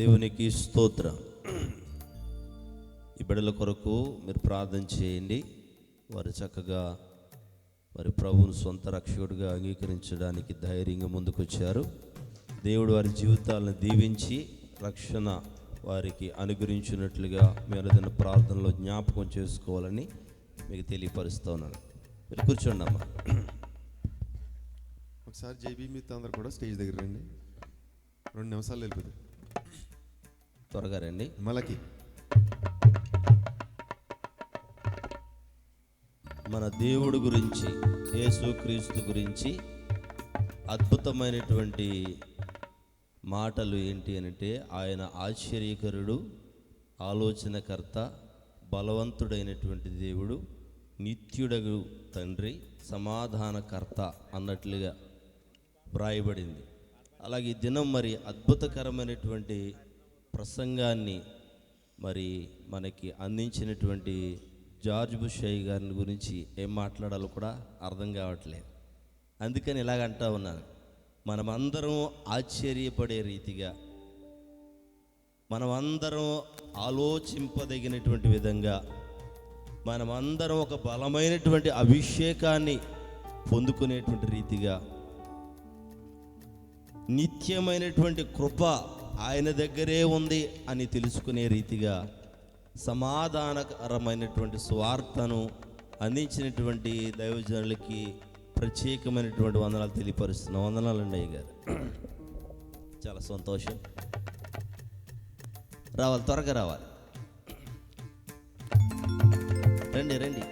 దేవునికి స్తోత్రం. ఈ బిడ్డల కొరకు మీరు ప్రార్థన చేయండి. వారు చక్కగా వారి ప్రభువును సొంత రక్షకుడిగా అంగీకరించడానికి ధైర్యంగా ముందుకొచ్చారు. దేవుడు వారి జీవితాలను దీవించి రక్షణ వారికి అనుగ్రహించినట్లుగా మీరు ఏదైనా ప్రార్థనలో జ్ఞాపకం చేసుకోవాలని మీకు తెలియపరుస్తూ ఉన్నాను. మీరు కూర్చోండి అమ్మా. ఒకసారి జేబీ మీతో అందరు కూడా స్టేజ్ దగ్గర రండి. 2 నిమిషాలు వెళ్ళిపోతుంది. త్వరగా రండి. మలకి మన దేవుడు గురించి, యేసుక్రీస్తు గురించి అద్భుతమైనటువంటి మాటలు ఏంటి అంటే, ఆయన ఆశ్చర్యకరుడు, ఆలోచనకర్త, బలవంతుడైనటువంటి దేవుడు, నిత్యుడగు తండ్రి, సమాధానకర్త అన్నట్లుగా వ్రాయబడింది. అలాగే ఈ దినం మరి అద్భుతకరమైనటువంటి ప్రసంగాన్ని మరి మనకి అందించినటువంటి జార్జ్ బుష్ గారిని గురించి ఏం మాట్లాడాలో కూడా అర్థం కావట్లేదు. అందుకని ఇలాగంటా ఉన్నాను, మనమందరం ఆశ్చర్యపడే రీతిగా, మనమందరం ఆలోచింపదగినటువంటి విధంగా, మనమందరం ఒక బలమైనటువంటి అభిషేకాన్ని పొందుకునేటువంటి రీతిగా, నిత్యమైనటువంటి కృప ఆయన దగ్గరే ఉంది అని తెలుసుకునే రీతిగా, సమాధానకరమైనటువంటి స్వార్థను అందించినటువంటి దైవజనులకి ప్రత్యేకమైనటువంటి వందనాలు తెలియపరుస్తున్నాం. వందనాలండి అయ్య గారు, చాలా సంతోషం. రావాలి, త్వరగా రావాలి. రండి రండి.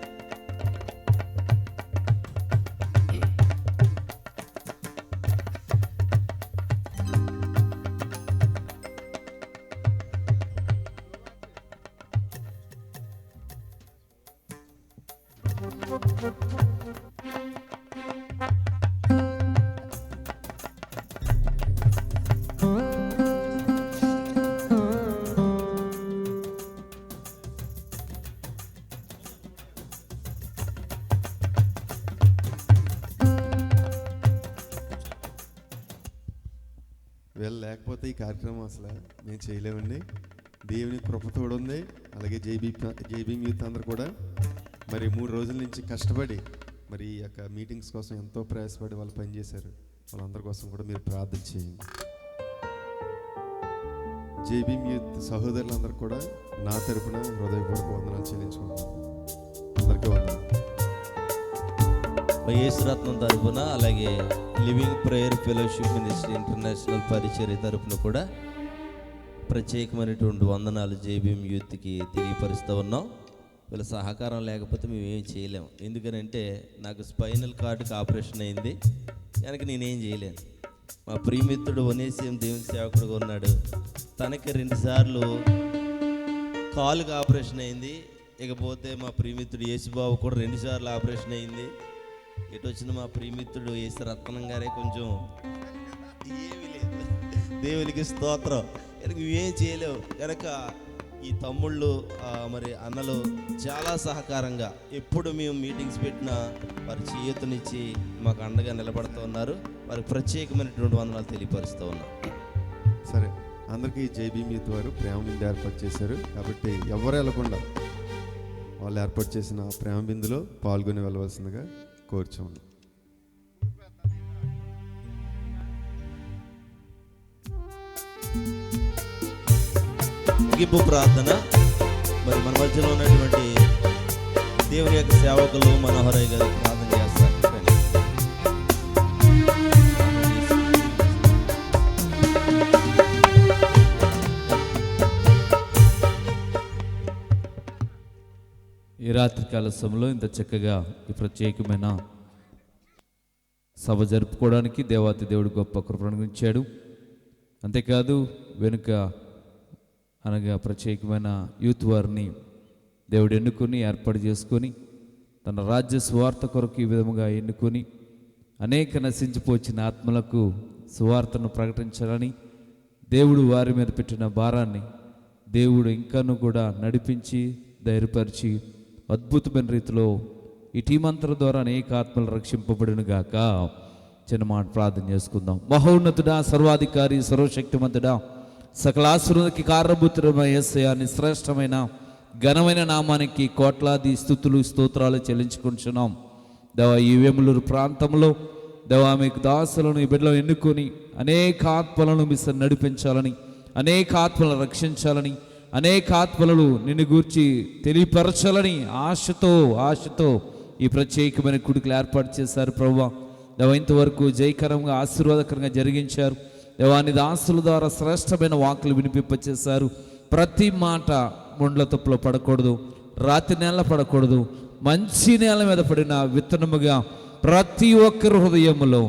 వీళ్ళు లేకపోతే ఈ కార్యక్రమం అసలు మేము చేయలేమండి. దేవుని కృపతోడు ఉంది. అలాగే జేబీ యూత్ అందరు కూడా మరి 3 రోజుల నుంచి కష్టపడి మరి ఈ యొక్క మీటింగ్స్ కోసం ఎంతో ప్రయాసపడి వాళ్ళు పనిచేశారు. వాళ్ళందరి కోసం కూడా మీరు ప్రార్థన చేయండి. జేబీ యూత్ సహోదరులందరూ కూడా నా తరపున హృదయపూర్వక వందనాలు చెల్లించుకుంటున్నాను. అందరికీ వందనాలు. యేసురత్నం తరపున, అలాగే living prayer fellowship ministry international పరిచర్య తరపున కూడా ప్రత్యేకమైనటువంటి వందనాలు జేబీఎం యూత్కి తెలియపరుస్తూ ఉన్నాం. వీళ్ళ సహకారం లేకపోతే మేము ఏం చేయలేము. ఎందుకనంటే నాకు స్పైనల్ కార్డుకి ఆపరేషన్ అయింది కనుక నేనేం చేయలేను. మా ప్రియమిత్రుడు ఒనేసియం దేవుని సేవకుడుగా ఉన్నాడు. తనకి 2 సార్లు కాలుకి ఆపరేషన్ అయింది. ఇకపోతే మా ప్రియమిత్రుడు యేసుబాబు కూడా 2 సార్లు ఆపరేషన్ అయింది. ఎటు వచ్చిన మా ప్రియమిత్రుడు యేసు రత్నం గారే కొంచెం ఏమీ లేదు. దేవునికి స్తోత్రం. కనుక మేమేం చేయలేవు. కనుక ఈ తమ్ముళ్ళు మరి అన్నలు చాలా సహకారంగా ఎప్పుడు మేము మీటింగ్స్ పెట్టినా వారి చేతునిచ్చి మాకు అండగా నిలబడుతూ ఉన్నారు. వారికి ప్రత్యేకమైనటువంటి వందనాలు తెలియపరుస్తూ ఉన్నాం. సరే, అందరికీ జేబీ యూత్ వారు ప్రేమ బిందు ఏర్పాటు చేశారు కాబట్టి ఎవరు వెళ్ళకుండా వాళ్ళు ఏర్పాటు చేసిన ప్రేమ బిందులో పాల్గొని వెళ్ళవలసిందిగా కోరుచున్నాను. ముగింపు ప్రార్థన. మరి మన మధ్యలో ఉన్నటువంటి దేవుని యొక్క సేవకులు మనోహరయ్య గారు ప్రార్థన చేస్తారు. ఈ రాత్రికాల సమయంలో ఇంత చక్కగా ఈ ప్రత్యేకమైన సభ జరుపుకోవడానికి దేవాతి దేవుడు గొప్ప కృపను గురించాడు. అంతేకాదు వెనుక అనగా ప్రత్యేకమైన యూత్ వారిని దేవుడు ఎన్నుకొని ఏర్పాటు చేసుకొని తన రాజ్య సువార్త కొరకు ఈ విధముగా ఎన్నుకొని అనేక నశించిపోచిన ఆత్మలకు సువార్తను ప్రకటించాలని దేవుడు వారి మీద పెట్టిన భారాన్ని దేవుడు ఇంకాను కూడా నడిపించి ధైర్యపరిచి అద్భుతమైన రీతిలో ఈ టీమంతర ద్వారా అనేక ఆత్మలు రక్షింపబడిన గాక. చిన్న మాట ప్రార్థన చేసుకుందాం. మహోన్నతుడా, సర్వాధికారి, సర్వశక్తిమంతుడా, సకల ఆశీర్వాదానికి కారణభూతుడైన యేసయ్య నీ శ్రేష్టమైన ఘనమైన నామానికి కోట్లాది స్తుతులు స్తోత్రాలు చెల్లించుకుంటున్నాం. దేవా ఈ వేములూరు ప్రాంతంలో దేవా మీకు దాసులను ఈ బిడ్డలో ఎన్నుకొని అనేక ఆత్మలను మీ సన్నిధిలో నడిపించాలని, అనేక ఆత్మలను రక్షించాలని, అనేక ఆత్మలను నిన్ను గూర్చి తెలియపరచాలని ఆశతో ఈ ప్రత్యేకమైన కుడికలు ఏర్పాటు చేశారు ప్రభువా. దేవా ఇంతవరకు జయకరంగా ఆశీర్వాదకరంగా జరిగించారు. దేవాని దాసుల ద్వారా శ్రేష్టమైన వాక్కులు వినిపింపచేశారు. ప్రతి మాట ముండ్ల తప్పులో పడకూడదు, రాతి నేల పడకూడదు, మంచి నేల మీద పడిన విత్తనముగా ప్రతి ఒక్కరి హృదయములో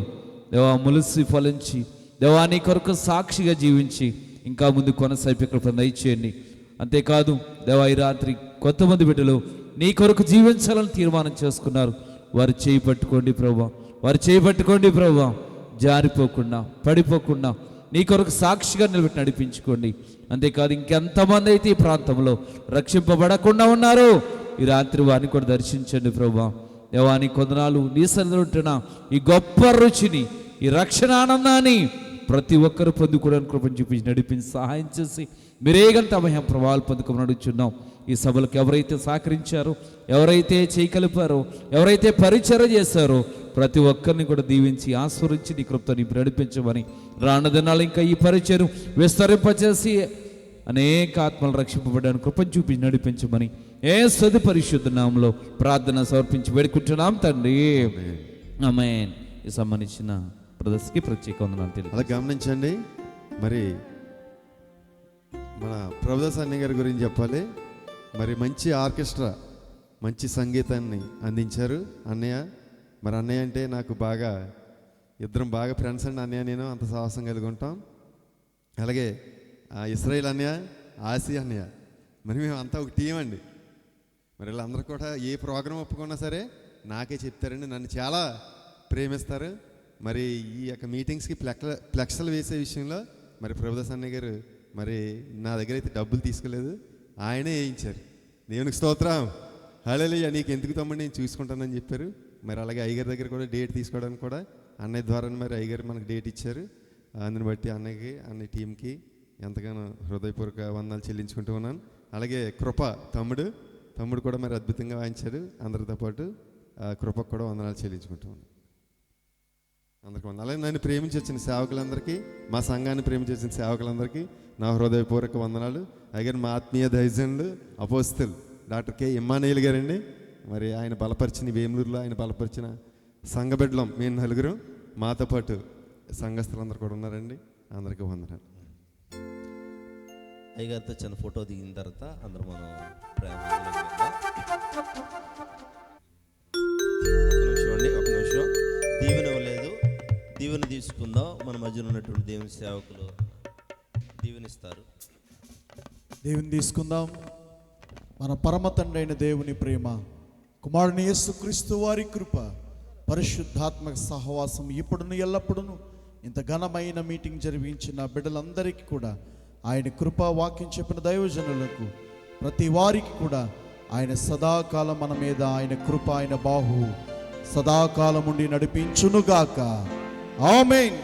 దేవా ములిసి ఫలించి దేవాని కొరకు సాక్షిగా జీవించి ఇంకా ముందు కొనసాగి ఇక్కడ దయచేయండి. అంతేకాదు దేవా ఈ రాత్రి కొంతమంది బిడ్డలు నీ కొరకు జీవించాలని తీర్మానం చేసుకున్నారు. వారు చేయి పట్టుకోండి ప్రభువా, వారు చేయి పట్టుకోండి ప్రభువా. జారిపోకుండా పడిపోకుండా నీ కొరకు సాక్షిగా నిలబెట్టి నడిపించుకోండి. అంతేకాదు ఇంకెంతమంది అయితే ఈ ప్రాంతంలో రక్షింపబడకుండా ఉన్నారో ఈ రాత్రి వారిని కూడా దర్శించండి ప్రభువా. దేవాని కొందనాలు నీ సన్నిధిలో ఉంటున్న ఈ గొప్ప రుచిని, ఈ రక్షణ ఆనందాన్ని ప్రతి ఒక్కరు పొందుకోవడానికి కృపను చూపించి నడిపించి సహాయం చేసి మీరేగంత మహిమ ప్రభావాలు పొందుకొని నడుచున్నాం. ఈ సభలకు ఎవరైతే సహకరించారో, ఎవరైతే చేయగలిపారో, ఎవరైతే పరిచయం చేశారో ప్రతి ఒక్కరిని కూడా దీవించి ఆస్వరించి నీ కృపతో నీ నడిపించమని, రానున్న దినాలు ఇంకా ఈ పరిచయం విస్తరింపచేసి అనేక ఆత్మలు రక్షింపబడడానికి కృపను చూపించి నడిపించమని యేసు పరిశుద్ధ నామములో ప్రార్థన సమర్పించి వేడుకుంటున్నాం తండ్రి, ఆమేన్. ఈ సంబంధించిన ప్రదర్శనకి ప్రత్యేక వందనాలు తెలియదు. అలా గమనించండి. మరి మన ప్రభుదాస్ అన్నయ్య గారి గురించి చెప్పాలి. మరి మంచి ఆర్కెస్ట్రా, మంచి సంగీతాన్ని అందించారు అన్నయ్య. మరి అన్నయ్య అంటే నాకు బాగా, ఇద్దరం బాగా ఫ్రెండ్స్ అండి అన్నయ్య నేను, అంత సాహసం కలిగి ఉంటాం. అలాగే ఇస్రాయిల్ అన్నయ్య, ఆసి అన్నయ్య, మరి మేము అంతా ఒక టీం అండి. మరి వీళ్ళందరూ కూడా ఏ ప్రోగ్రాం ఒప్పుకున్నా సరే నాకే చెప్తారండి, నన్ను చాలా ప్రేమిస్తారు. మరి ఈ యొక్క మీటింగ్స్కి ఫ్లెక్స్లు వేసే విషయంలో మరి ప్రభుదాస్ అన్నయ్య గారు మరి నా దగ్గర అయితే డబ్బులు తీసుకోలేదు, ఆయనే వేయించారు. దేవునికి స్తోత్రం, హల్లెలూయా. నీకు ఎందుకు తమ్ముడు, నేను చూసుకుంటానని చెప్పారు. మరి అలాగే అయ్యగారి దగ్గర కూడా డేట్ తీసుకోవడానికి కూడా అన్నయ్య ద్వారా మరి అయ్యగారు మనకు డేట్ ఇచ్చారు. అందుని బట్టి అన్నయ్యకి, అన్నయ్య టీంకి ఎంతగానో హృదయపూర్వక వందనాలు చెల్లించుకుంటూ ఉన్నాను. అలాగే కృప తమ్ముడు కూడా మరి అద్భుతంగా వాయించారు. అందరితో పాటు కృపకు కూడా వందనాలు చెల్లించుకుంటూ ఉన్నాను. అందరికీ వందనాలు. అలాగే నన్ను ప్రేమించి వచ్చిన సేవకులందరికీ, మా సంఘాన్ని ప్రేమించి వచ్చిన సేవకులందరికీ నా హృదయపూర్వక వందనాలు. అలాగే మా ఆత్మీయ దైవజనులు అపోస్తలు డాక్టర్ కె ఇమ్మానుయేల్ గారండి. మరి ఆయన బలపరిచిన వేములూరులో ఆయన బలపరిచిన సంఘ బిడ్డలం మేము నలుగురు, మాతో పాటు సంఘస్థులందరూ కూడా ఉన్నారండి. అందరికీ వందనాలు. అయ్యగారితో చిన్న ఫోటో దిగిన తర్వాత అందరూ మనం ఒక నిమిషం దీవెన ఇవ్వలేదు, దీవెన తీసుకుందాం. మన మధ్యలో ఉన్నటువంటి దేవుని సేవకులు దీవెనిస్తారు. దేవుని తీసుకుందాం. మన పరమ తండ్రి అయిన దేవుని ప్రేమ, కుమారుని యేసుక్రీస్తు వారి కృప, పరిశుద్ధాత్మక సహవాసం ఇప్పుడును ఎల్లప్పుడూ ఇంత ఘనమైన మీటింగ్ జరిగించిన బిడ్డలందరికీ కూడా ఆయన కృప, వాక్యం చెప్పిన దైవజనులకు ప్రతి వారికి కూడా ఆయన సదాకాలం మన మీద ఆయన కృప, ఆయన బాహు సదాకాలం ఉండి నడిపించునుగాక. ఆమేన్.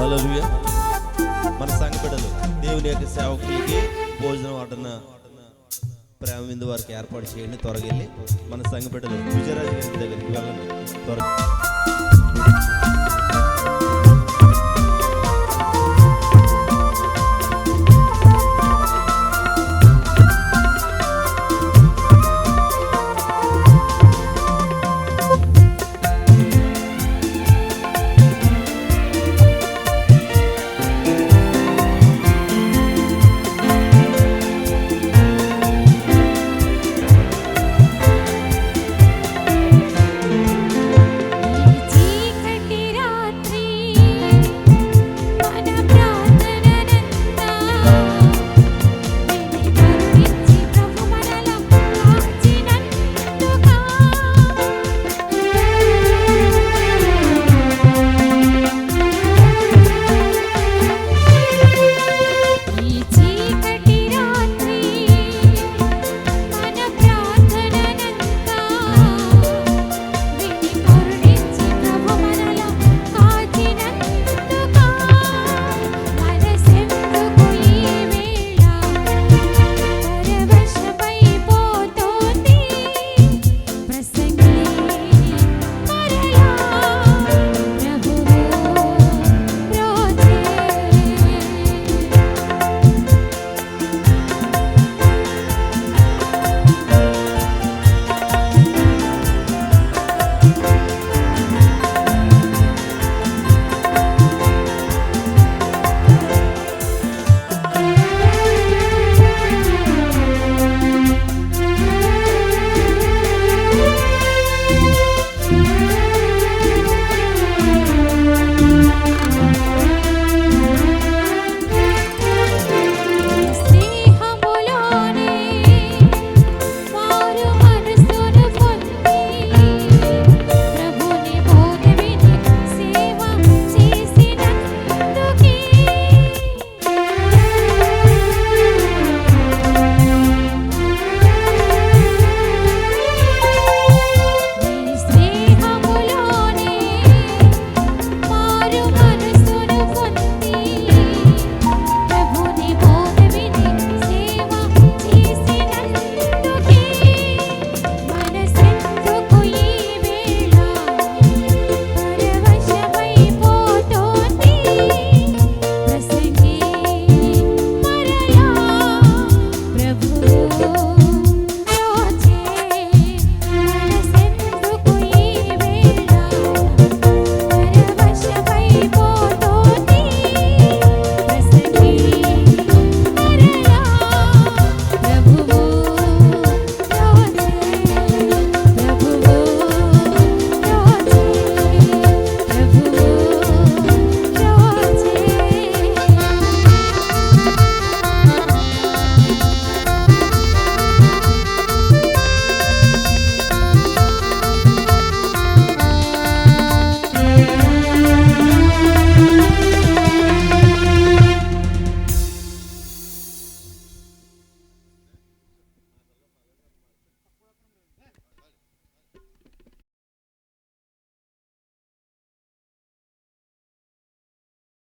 హల్లెలూయా. మన సంఘ బిడ్డలు దేవుని యొక్క సేవకులకి భోజనం ఆటన ప్రేమ విందు వారికి ఏర్పాటు చేయండి. త్వరగా వెళ్ళి మన సంఘ బిడ్డలు విజయరాజు గారి దగ్గరికి వెళ్ళండి త్వరగా.